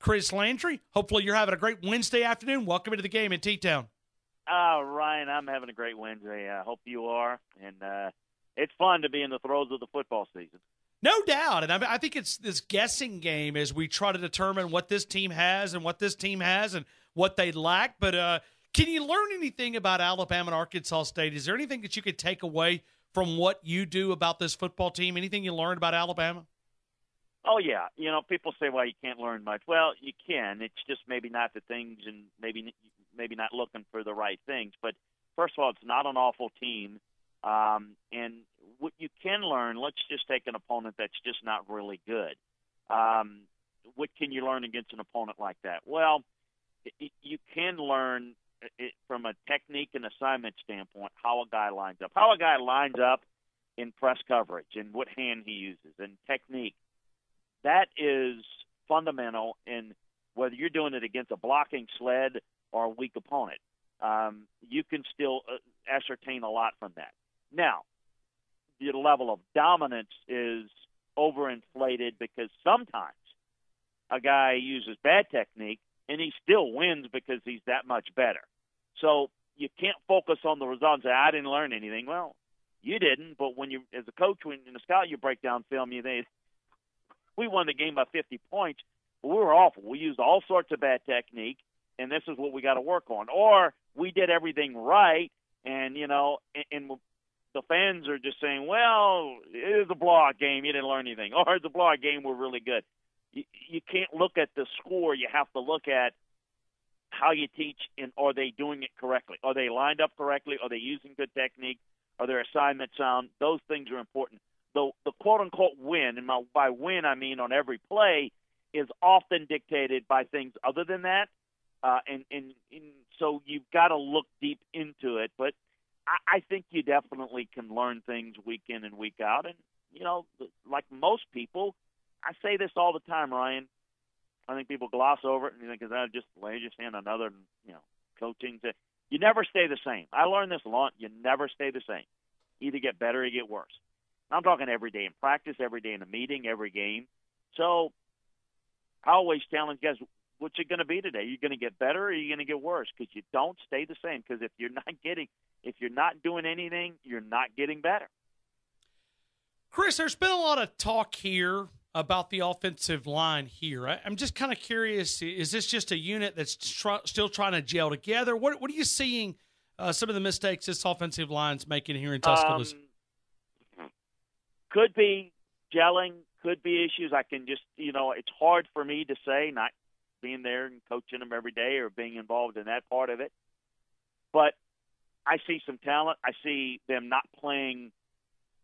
Chris Landry. Hopefully you're having a great Wednesday afternoon. Welcome into the game in T-Town. Ryan, I'm having a great Wednesday. I hope you are. And it's fun to be in the throes of the football season. No doubt. And I think it's this guessing game as we try to determine what this team has and what this team has and what they lack. But can you learn anything about Alabama and Arkansas State? Is there anything that you could take away from what you do about this football team? Anything you learned about Alabama? Oh, yeah. You know, people say, well, you can't learn much. Well, you can. It's just maybe not the things and maybe not looking for the right things. But first of all, it's not an awful team. And what you can learn, let's just take an opponent that's just not really good. What can you learn against an opponent like that? Well, you can learn from a technique and assignment standpoint how a guy lines up. How a guy lines up in press coverage and what hand he uses and technique. That is fundamental in whether you're doing it against a blocking sled or a weak opponent. You can still ascertain a lot from that. Now, the level of dominance is overinflated because sometimes a guy uses bad technique and he still wins because he's that much better. So you can't focus on the result and say, I didn't learn anything. Well, you didn't, but when you, as a coach, when in a scout, you break down film, you think, we won the game by 50 points, but we were awful. We used all sorts of bad technique, and this is what we got to work on. Or we did everything right, and, you know, and the fans are just saying, well, it is a blowout game. You didn't learn anything. Or it's a blowout game. We're really good. You can't look at the score. You have to look at how you teach, and are they doing it correctly? Are they lined up correctly? Are they using good technique? Are their assignments sound? Those things are important. The quote-unquote win, and by win I mean on every play, is often dictated by things other than that. And so you've got to look deep into it. But I think you definitely can learn things week in and week out. And, you know, like most people, I say this all the time, Ryan. I think people gloss over it and think, because I just hand another, you know, coaching. You never stay the same. I learned this a lot. You never stay the same. Either get better or you get worse. I'm talking every day in practice, every day in a meeting, every game. So I always challenge guys, what's it going to be today? You're going to get better or are you going to get worse? Because you don't stay the same. Because if you're not doing anything, you're not getting better. Chris, there's been a lot of talk here about the offensive line here. I'm just kind of curious, is this just a unit that's still trying to gel together? What are you seeing some of the mistakes this offensive line's making here in Tuscaloosa? Could be gelling, could be issues. I can just, you know, it's hard for me to say, not being there and coaching them every day or being involved in that part of it. But I see some talent. I see them not playing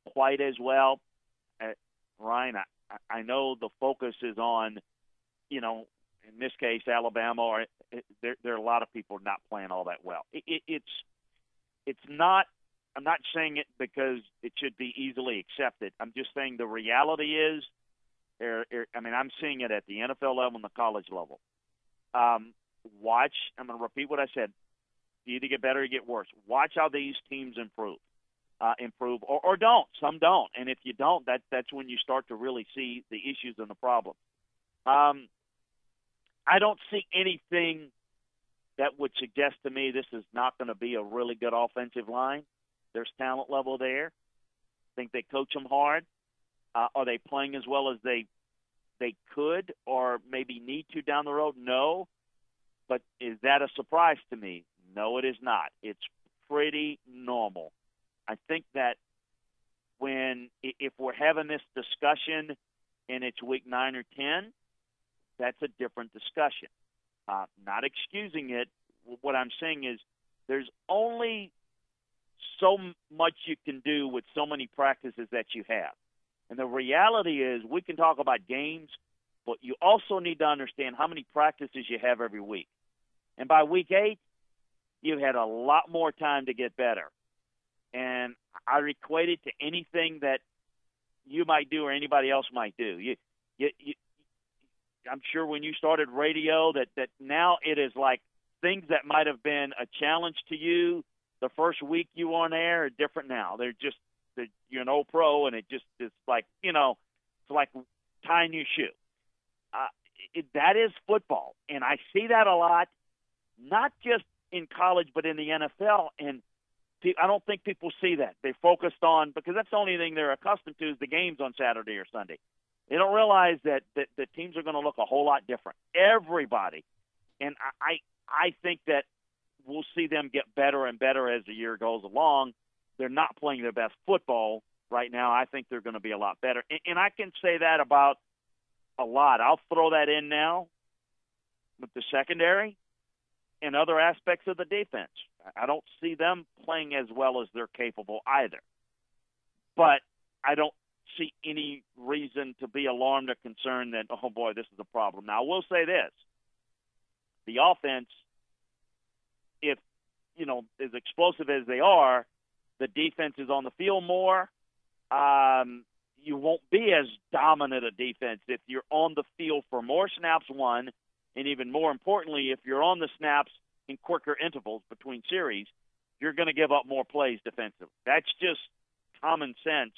quite as well. Ryan, I know the focus is on, you know, in this case, Alabama, or there are a lot of people not playing all that well. It's not. I'm not saying it because it should be easily accepted. I'm just saying the reality is, I'm seeing it at the NFL level and the college level. Watch. I'm going to repeat what I said. You either get better or you get worse. Watch how these teams improve or don't. Some don't. And if you don't, that's when you start to really see the issues and the problems. I don't see anything that would suggest to me this is not going to be a really good offensive line. There's talent level there. I think they coach them hard. Are they playing as well as they could or maybe need to down the road? No. But is that a surprise to me? No, it is not. It's pretty normal. I think that if we're having this discussion and it's week 9 or 10, that's a different discussion. Not excusing it. What I'm saying is there's only so much you can do with so many practices that you have. And the reality is we can talk about games, but you also need to understand how many practices you have every week. And by week 8, you had a lot more time to get better. And I equate it to anything that you might do or anybody else might do. I'm sure when you started radio that now it is like things that might have been a challenge to you the first week you were on air are different now. You're an old pro, and it just is like, you know, it's like tying your shoe. that is football. And I see that a lot, not just in college but in the NFL. And I don't think people see that. They're focused on, because that's the only thing they're accustomed to is the games on Saturday or Sunday. They don't realize that the teams are going to look a whole lot different. Everybody. And I think that we'll see them get better and better as the year goes along. They're not playing their best football right now. I think they're going to be a lot better. And I can say that about a lot. I'll throw that in now with the secondary and other aspects of the defense. I don't see them playing as well as they're capable either. But I don't see any reason to be alarmed or concerned that, oh, boy, this is a problem. Now, I will say this. The offense, if, as explosive as they are, the defense is on the field more. You won't be as dominant a defense if you're on the field for more snaps, one, and even more importantly, if you're on the snaps in quicker intervals between series, you're going to give up more plays defensively. That's just common sense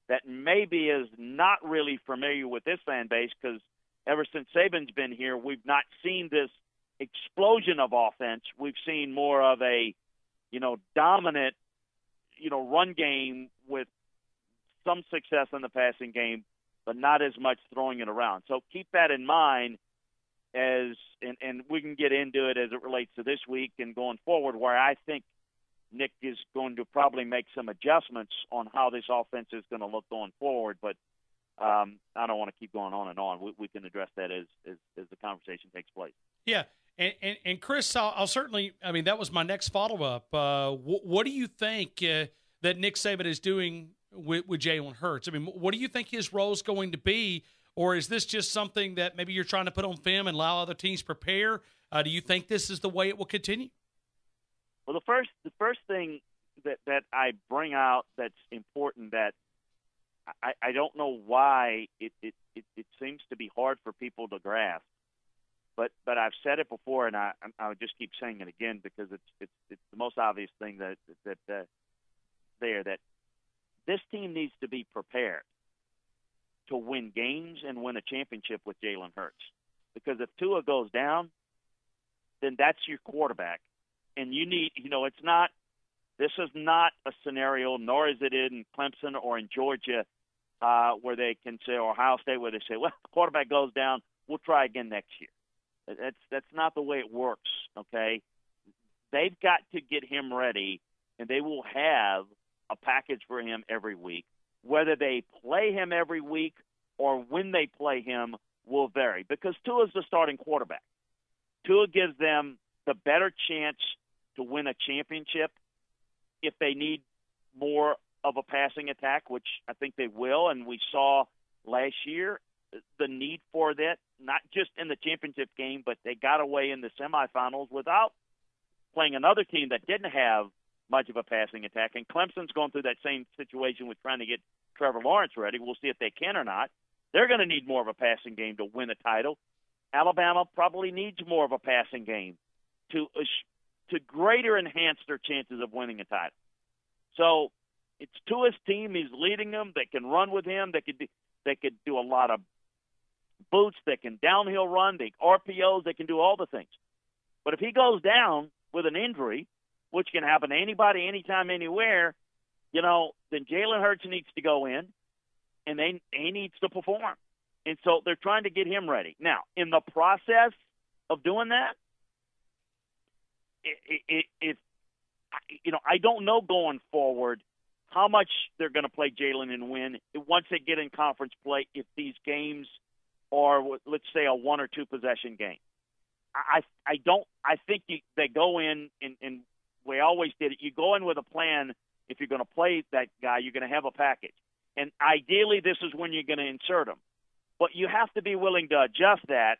that maybe is not really familiar with this fan base, because ever since Saban's been here, we've not seen this explosion of offense. We've seen more of a, dominant, run game with some success in the passing game, but not as much throwing it around. So keep that in mind and we can get into it as it relates to this week and going forward, where I think Nick is going to probably make some adjustments on how this offense is going to look going forward. But I don't want to keep going on and on. We can address that as the conversation takes place. Yeah. And Chris, I'll certainly – I mean, that was my next follow-up. What do you think that Nick Saban is doing with Jalen Hurts? I mean, what do you think his role is going to be, or is this just something that maybe you're trying to put on film and allow other teams prepare? Do you think this is the way it will continue? Well, the first thing that I bring out that's important, that I don't know why it seems to be hard for people to grasp, but I've said it before, and I would just keep saying it again because it's the most obvious thing that this team needs to be prepared to win games and win a championship with Jalen Hurts. Because if Tua goes down, then that's your quarterback. And you need, this is not a scenario, nor is it in Clemson or in Georgia where they can say, or Ohio State, where they say, well, the quarterback goes down, we'll try again next year. That's not the way it works, okay? They've got to get him ready, and they will have a package for him every week. Whether they play him every week or when they play him will vary, because Tua is the starting quarterback. Tua gives them the better chance to win a championship if they need more of a passing attack, which I think they will, and we saw last year the need for that, not just in the championship game, but they got away in the semifinals without playing another team that didn't have much of a passing attack. And Clemson's going through that same situation with trying to get Trevor Lawrence ready. We'll see if they can or not. They're going to need more of a passing game to win a title. Alabama probably needs more of a passing game to greater enhance their chances of winning a title. So it's Tua's team. He's leading them. They can run with him. They could do a lot of boots. They can downhill run. They RPOs. They can do all the things. But if he goes down with an injury, which can happen to anybody, anytime, anywhere, then Jalen Hurts needs to go in, and he needs to perform. And so they're trying to get him ready. Now, in the process of doing that, I don't know going forward how much they're going to play Jalen and win once they get in conference play, if these games are, let's say, a 1 or 2 possession game. I think they go in and we always did it. You go in with a plan. If you're going to play that guy, you're going to have a package. And ideally, this is when you're going to insert him. But you have to be willing to adjust that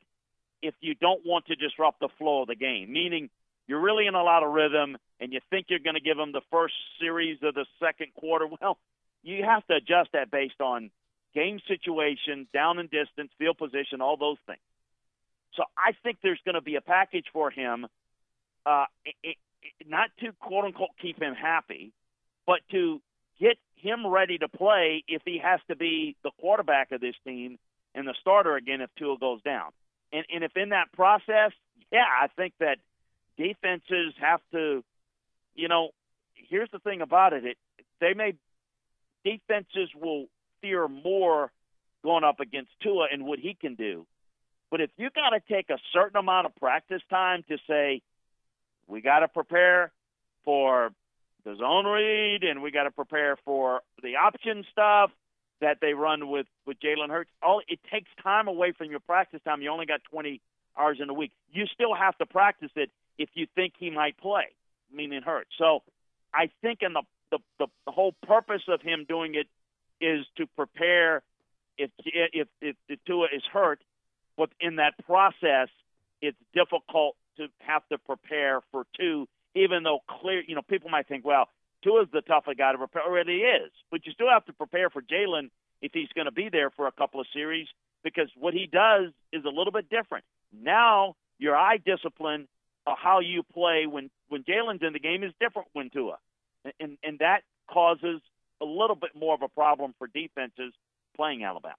if you don't want to disrupt the flow of the game, meaning you're really in a lot of rhythm and you think you're going to give them the first series of the second quarter. Well, you have to adjust that based on game situation, down and distance, field position, all those things. So I think there's going to be a package for him, not to, quote-unquote, keep him happy, but to get him ready to play if he has to be the quarterback of this team and the starter again if Tua goes down. And if in that process, yeah, I think that defenses have to, here's the thing about it. Defenses will fear more going up against Tua and what he can do. But if you got to take a certain amount of practice time to say, we got to prepare for the zone read and we got to prepare for the option stuff that they run with Jalen Hurts, it takes time away from your practice time. You only got 20 hours in a week. You still have to practice it if you think he might play, meaning Hurts. So I think in the whole purpose of him doing it is to prepare if Tua is hurt, but in that process, it's difficult to have to prepare for two, even though people might think, well, Tua's the tougher guy to prepare. Already is. But you still have to prepare for Jalen if he's going to be there for a couple of series, because what he does is a little bit different. Now your eye discipline of how you play when Jalen's in the game is different when Tua. And that causes a little bit more of a problem for defenses playing Alabama.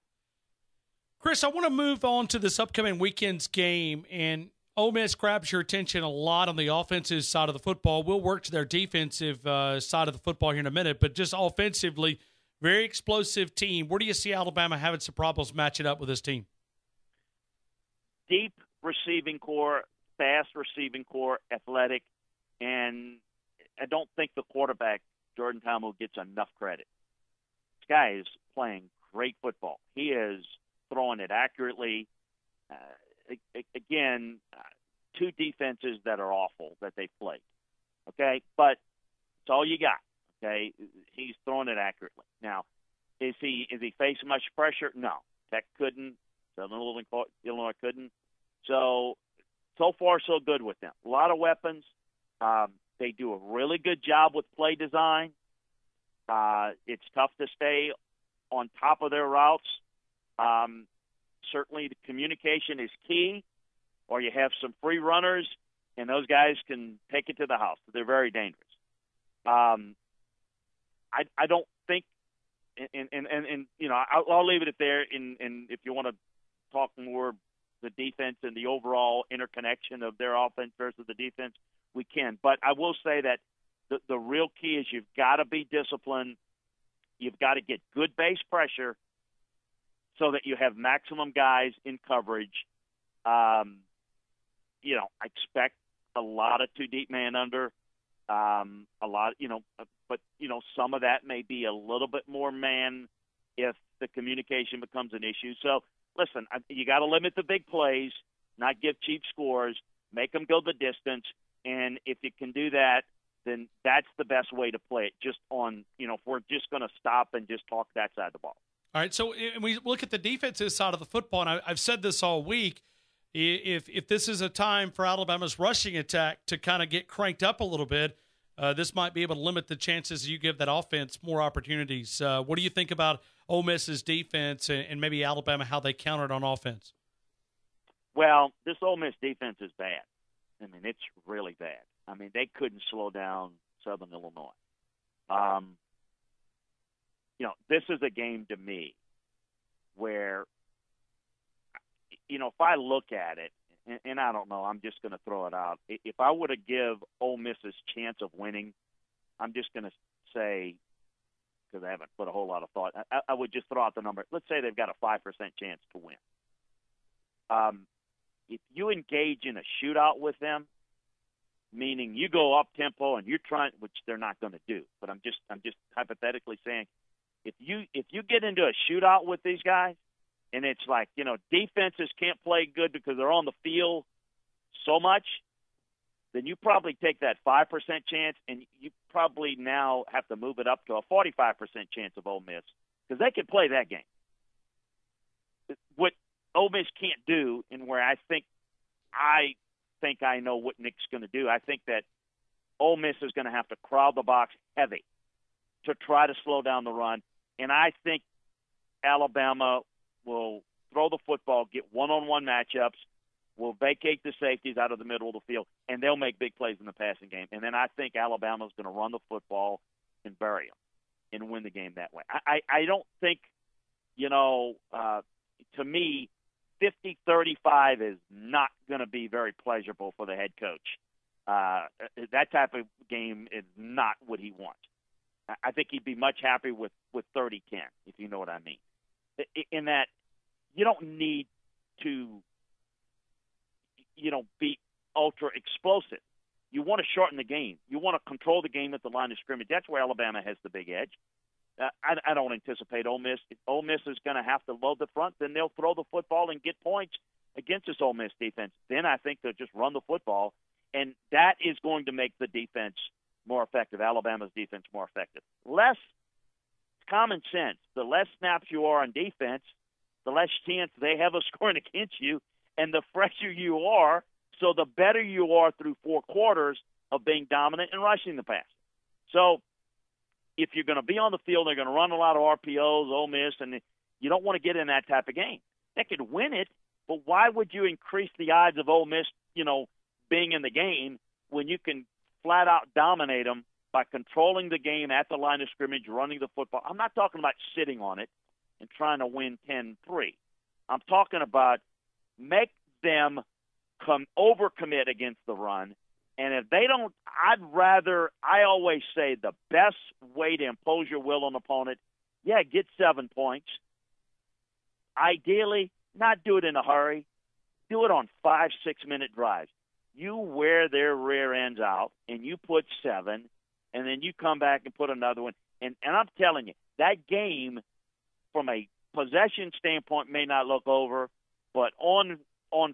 Chris, I want to move on to this upcoming weekend's game, and Ole Miss grabs your attention a lot on the offensive side of the football. We'll work to their defensive side of the football here in a minute, but just offensively, very explosive team. Where do you see Alabama having some problems matching up with this team? Deep receiving core, fast receiving core, athletic, and I don't think the quarterback, Jordan Ta'amu, gets enough credit. This guy is playing great football. He is throwing it accurately. Again, two defenses that are awful that they've played. Okay, but it's all you got. Okay, he's throwing it accurately. Now, is he facing much pressure? No, Tech couldn't. Illinois couldn't. So far so good with them. A lot of weapons. They do a really good job with play design. It's tough to stay on top of their routes. Certainly the communication is key, or you have some free runners, and those guys can take it to the house. They're very dangerous. I don't think, and I'll leave it there. And if you want to talk more the defense and the overall interconnection of their offense versus the defense, we can. But I will say that the real key is you've got to be disciplined. You've got to get good base pressure so that you have maximum guys in coverage. I expect a lot of two deep man under, but some of that may be a little bit more man if the communication becomes an issue. So listen, you got to limit the big plays, not give cheap scores, make them go the distance. And if you can do that, then that's the best way to play it. Just on, if we're just going to stop and just talk that side of the ball. All right, so we look at the defensive side of the football, and I've said this all week. If this is a time for Alabama's rushing attack to kind of get cranked up a little bit, this might be able to limit the chances you give that offense more opportunities. What do you think about Ole Miss's defense and maybe Alabama, how they countered on offense? Well, this Ole Miss defense is bad. I mean, it's really bad. I mean, they couldn't slow down Southern Illinois. This is a game to me where, if I look at it, and I don't know, I'm just going to throw it out. If I were to give Ole Miss's chance of winning, I'm just going to say, because I haven't put a whole lot of thought, I would just throw out the number. Let's say they've got a 5% chance to win. If you engage in a shootout with them, meaning you go up tempo and you're trying, which they're not going to do, but I'm just hypothetically saying, if you get into a shootout with these guys, and it's like, defenses can't play good because they're on the field so much, then you probably take that 5% chance, and you probably now have to move it up to a 45% chance of Ole Miss, because they can play that game. What Ole Miss can't do, and where I think I know what Nick's going to do, I think that Ole Miss is going to have to crowd the box heavy to try to slow down the run, and I think Alabama will throw the football, get one-on-one matchups, will vacate the safeties out of the middle of the field, and they'll make big plays in the passing game. And then I think Alabama's going to run the football and bury them and win the game that way. I don't think, to me, 50-35 is not going to be very pleasurable for the head coach. That type of game is not what he wants. I think he'd be much happier with 30-10, if you know what I mean. In that, you don't need to, be ultra explosive. You want to shorten the game. You want to control the game at the line of scrimmage. That's where Alabama has the big edge. I don't anticipate Ole Miss. If Ole Miss is going to have to load the front, then they'll throw the football and get points against this Ole Miss defense. Then I think they'll just run the football, and that is going to make the defense more effective, Alabama's defense more effective. Less common sense. The less snaps you are on defense, the less chance they have of scoring against you, and the fresher you are, so the better you are through 4 quarters of being dominant and rushing the pass. So if you're going to be on the field, they're going to run a lot of RPOs, Ole Miss, and you don't want to get in that type of game. They could win it, but why would you increase the odds of Ole Miss, being in the game when you can flat out dominate them by controlling the game at the line of scrimmage, running the football? I'm not talking about sitting on it and trying to win 10-3. I'm talking about make them overcommit against the run. And if they don't, I always say the best way to impose your will on an opponent, get 7 points. Ideally, not do it in a hurry. Do it on 5-6 minute drives. You wear their rear ends out, and you put 7, and then you come back and put another one. And I'm telling you, that game, from a possession standpoint, may not look over, but on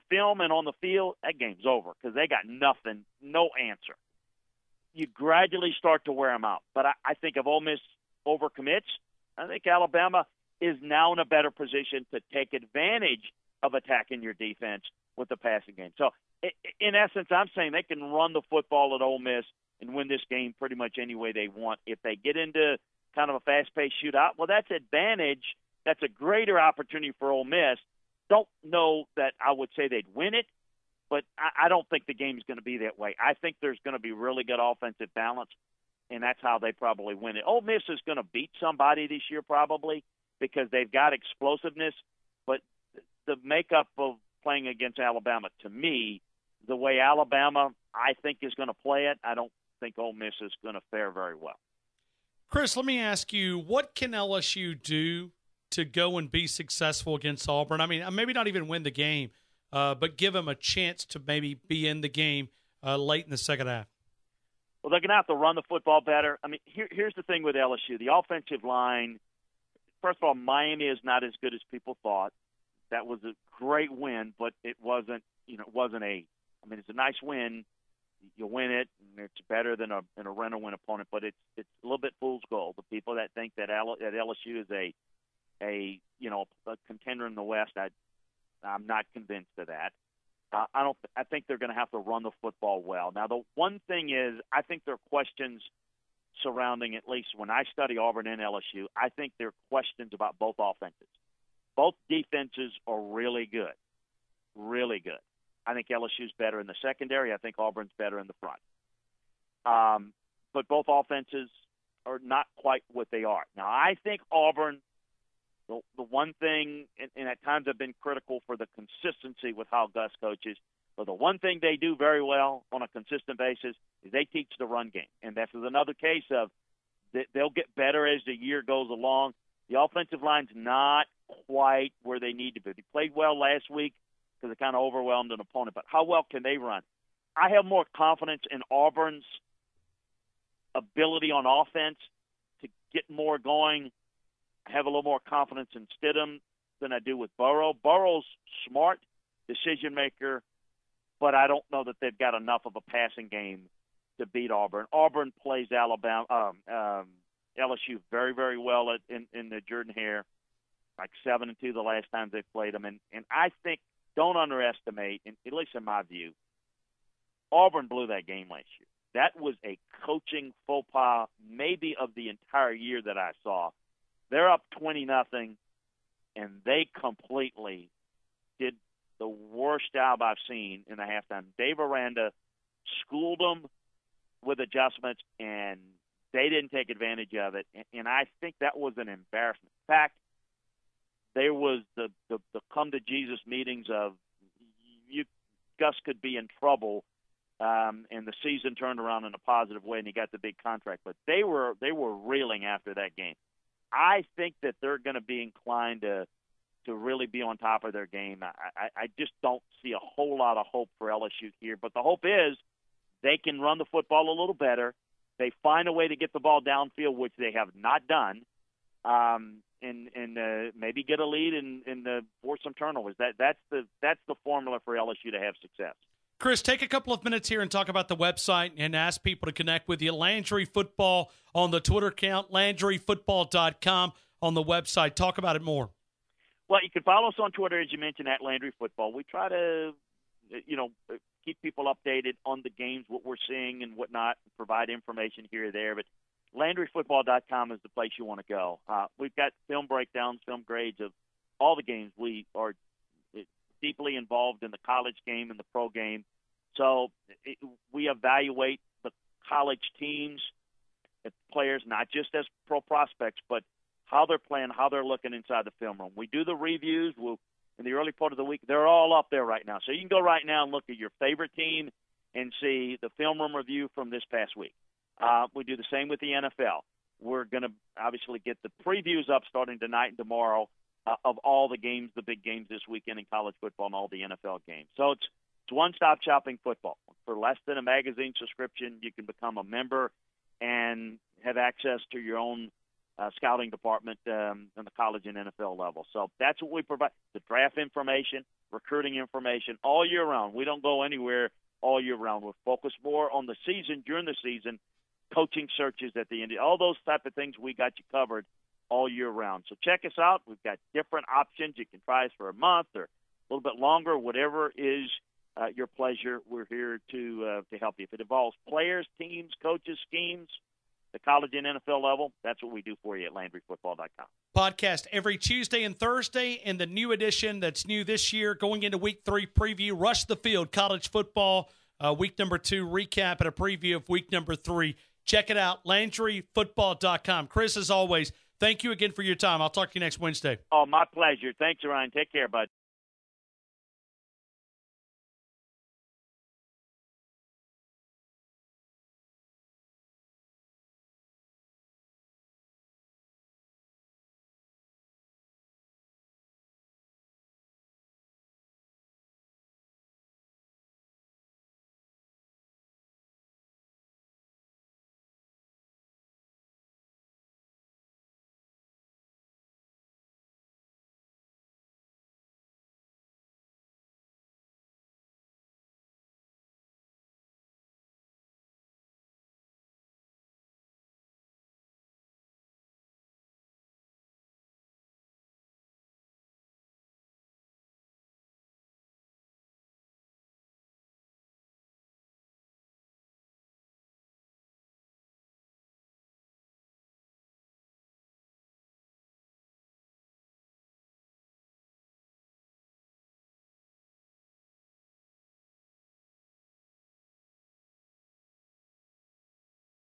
film and on the field, that game's over because they got nothing, no answer. You gradually start to wear them out. But I think if Ole Miss overcommits, I think Alabama is now in a better position to take advantage of attacking your defense with the passing game. So, in essence, I'm saying they can run the football at Ole Miss and win this game pretty much any way they want. If they get into kind of a fast-paced shootout, well, that's advantage. That's a greater opportunity for Ole Miss. Don't know that I would say they'd win it, but I don't think the game's going to be that way. I think there's going to be really good offensive balance, and that's how they probably win it. Ole Miss is going to beat somebody this year probably because they've got explosiveness, but the makeup of playing against Alabama, to me, the way Alabama, I think, is going to play it, I don't think Ole Miss is going to fare very well. Chris, let me ask you, what can LSU do to go and be successful against Auburn? I mean, maybe not even win the game, but give them a chance to maybe be in the game late in the second half. Well, they're going to have to run the football better. I mean, here's the thing with LSU. The offensive line, first of all, Miami is not as good as people thought. That was a great win, but it wasn't, it's a nice win. You win it, and it's better than a rent or win opponent, but it's a little bit fool's gold. The people that think that LSU is a contender in the West, I'm not convinced of that. I think they're going to have to run the football well. Now, the one thing is, I think there are questions surrounding, at least when I study Auburn and LSU, I think there are questions about both offenses. Both defenses are really good, really good. I think LSU's better in the secondary. I think Auburn's better in the front. But both offenses are not quite what they are. Now, I think Auburn, the one thing, and at times I've been critical for the consistency with how Gus coaches, but the one thing they do very well on a consistent basis is they teach the run game. And this is another case of they'll get better as the year goes along. The offensive line's not quite where they need to be. They played well last week because they kind of overwhelmed an opponent, but how well can they run? I have more confidence in Auburn's ability on offense to get more going. I have a little more confidence in Stidham than I do with Burrow. Burrow's smart, decision maker, but I don't know that they've got enough of a passing game to beat Auburn. Auburn plays LSU very, very well in the Jordan-Hare, like 7-2 the last time they played them. And I think, don't underestimate, at least in my view, Auburn blew that game last year. That was a coaching faux pas maybe of the entire year that I saw. They're up 20-0, and they completely did the worst job I've seen in the halftime. Dave Aranda schooled them with adjustments, and they didn't take advantage of it. And I think that was an embarrassment. In fact, there was the come to Jesus meetings of Gus could be in trouble, and the season turned around in a positive way, and he got the big contract. But they were reeling after that game. I think that they're going to be inclined to really be on top of their game. I just don't see a whole lot of hope for LSU here. But the hope is they can run the football a little better. They find a way to get the ball downfield, which they have not done, and maybe get a lead and force some turnovers. That's the formula for LSU to have success. Chris, take a couple of minutes here and talk about the website and ask people to connect with you. Landry Football on the Twitter account, LandryFootball.com on the website. Talk about it more. Well, you can follow us on Twitter, as you mentioned, at Landry Football. We try to, keep people updated on the games, what we're seeing and whatnot, provide information here or there. But LandryFootball.com is the place you want to go. We've got film breakdowns, film grades of all the games. We are deeply involved in the college game and the pro game. So we evaluate the college teams, the players, not just as pro prospects, but how they're playing, how they're looking inside the film room. We do the reviews. In the early part of the week, they're all up there right now. So you can go right now and look at your favorite team and see the film room review from this past week. We do the same with the NFL. We're going to obviously get the previews up starting tonight and tomorrow of all the games, the big games this weekend in college football and all the NFL games. So it's one-stop shopping football. For less than a magazine subscription, you can become a member and have access to your own scouting department on the college and NFL level. So that's what we provide, the draft information, recruiting information all year round. We don't go anywhere all year round. We're focused more on the season, during the season, coaching searches at the end, all those type of things. We got you covered all year round. So check us out. We've got different options. You can try us for a month or a little bit longer, whatever is your pleasure. We're here to help you. If it involves players, teams, coaches, schemes, the college and NFL level, that's what we do for you at LandryFootball.com. Podcast every Tuesday and Thursday, and the new edition that's new this year, going into Week 3 preview, Rush the Field, college football, Week number 2 recap and a preview of Week number 3. Check it out, LandryFootball.com. Chris, as always, thank you again for your time. I'll talk to you next Wednesday. Oh, my pleasure. Thanks, Ryan. Take care, bud.